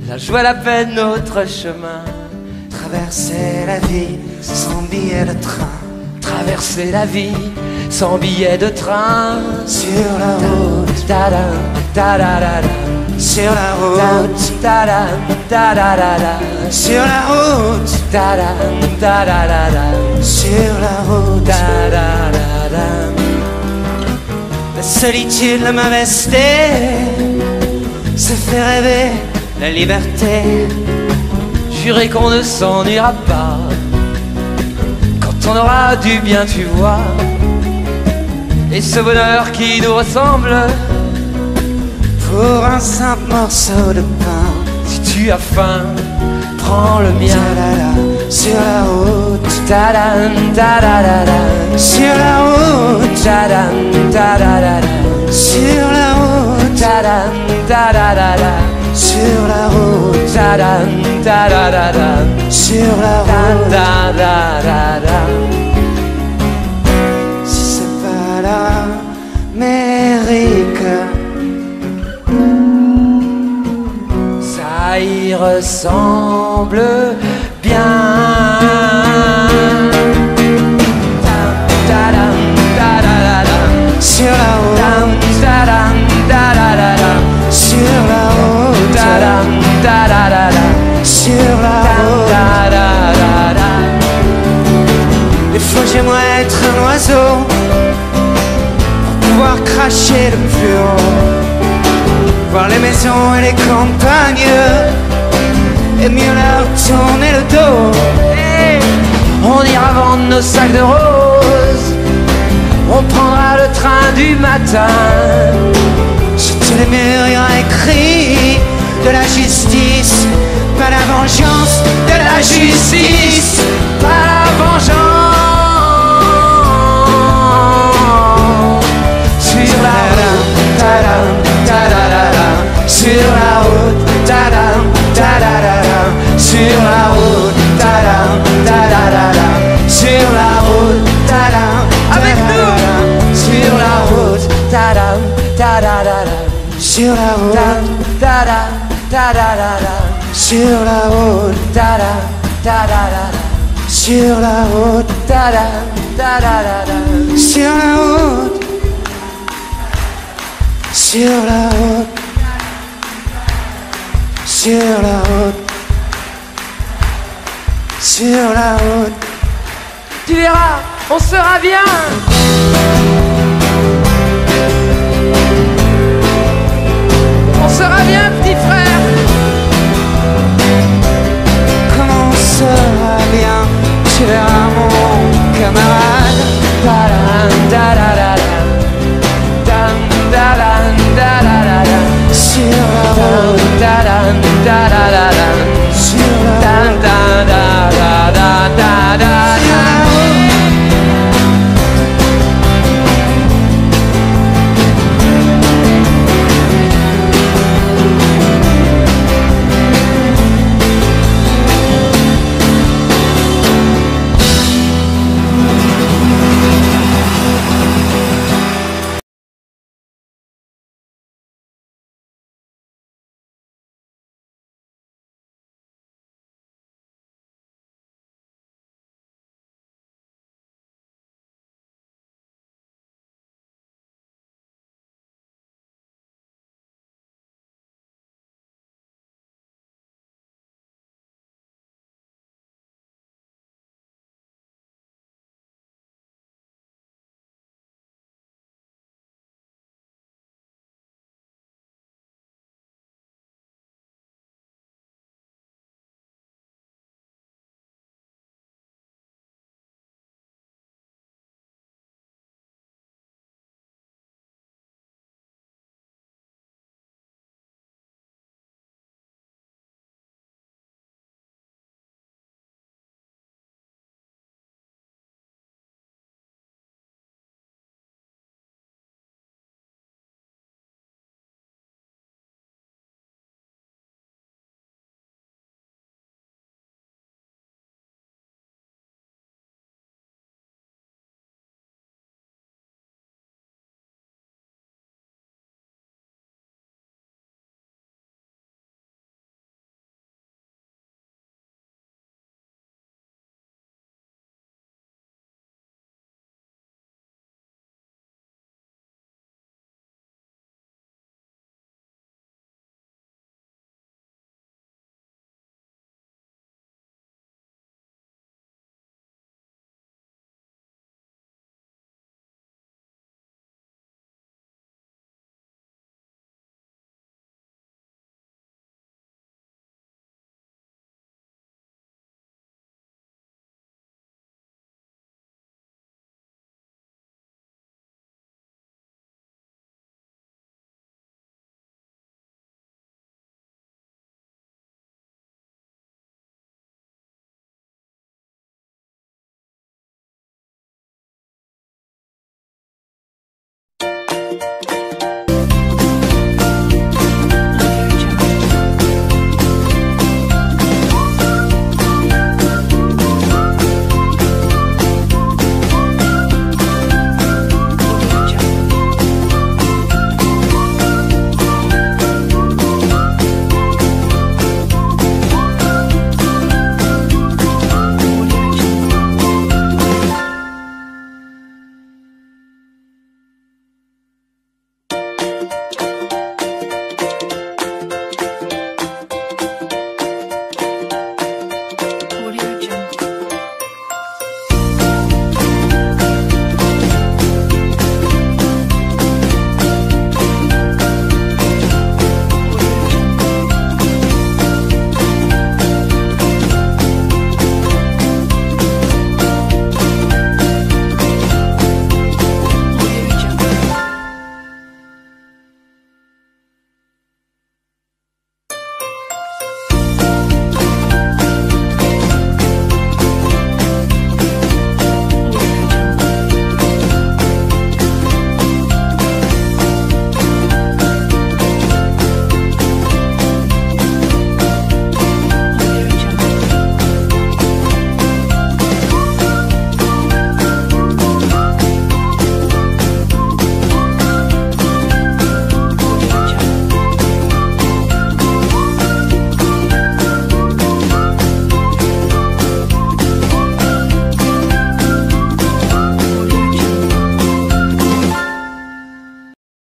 La joie, la peine, notre chemin. Traverser la vie sans billet de train. Traverser la vie sans billet de train. Sur la route, Ta-da, ta-da-da-da. sur la route, Ta-da, ta-da-da-da. sur la route, Ta-da, ta-da-da-da. sur la route. Ta-da-da-da. La solitude, la mauvaiseté, se fait rêver la liberté. Jurez qu'on ne s'ennuiera pas quand on aura du bien, tu vois. Et ce bonheur qui nous ressemble, pour un simple morceau de pain. si tu as faim, prends le mien. Ta-da-da, sur la route, tadam, tadadada, sur la route, tadam, tadadada, sur la route, tadam, tadadada, sur la route, tadam, tadadada, sur la route. tadadada. Si c'est pas l'Amérique, ça y ressemble bien. Tadam, tadadada, sur la route, tadam, tadadada, sur la route, tadam, tadadada, sur la route. tadadada. Des fois j'aimerais être un oiseau pour pouvoir cracher le plus haut, voir les maisons et les campagnes et mieux leur tourner le dos. Et on ira vendre nos sacs de roses, on prendra le train du matin. Sur tous les murs il y aura écrit de la justice, pas la vengeance, de la justice, pas la vengeance. Sur la route, tadam, tadadada, sur la route, tadam, tadadada, sur la route, tadam, tadadada, sur la route, tadam, avec nous, sur la route, Tadam, tadadada, sur la route, tadam, tadadada, sur la route, tadam, tadadada, sur la route, tadam, tadadada, sur la route, sur la route, sur la route, sur la route. Tu verras, on sera bien. On sera bien, petit frère. Comment on sera bien, tu verras mon camarade. Tadam, tadadada, dam, tadam, tadadada, Sur la route, tadam, tadadada, sur la dam, route, tadadada,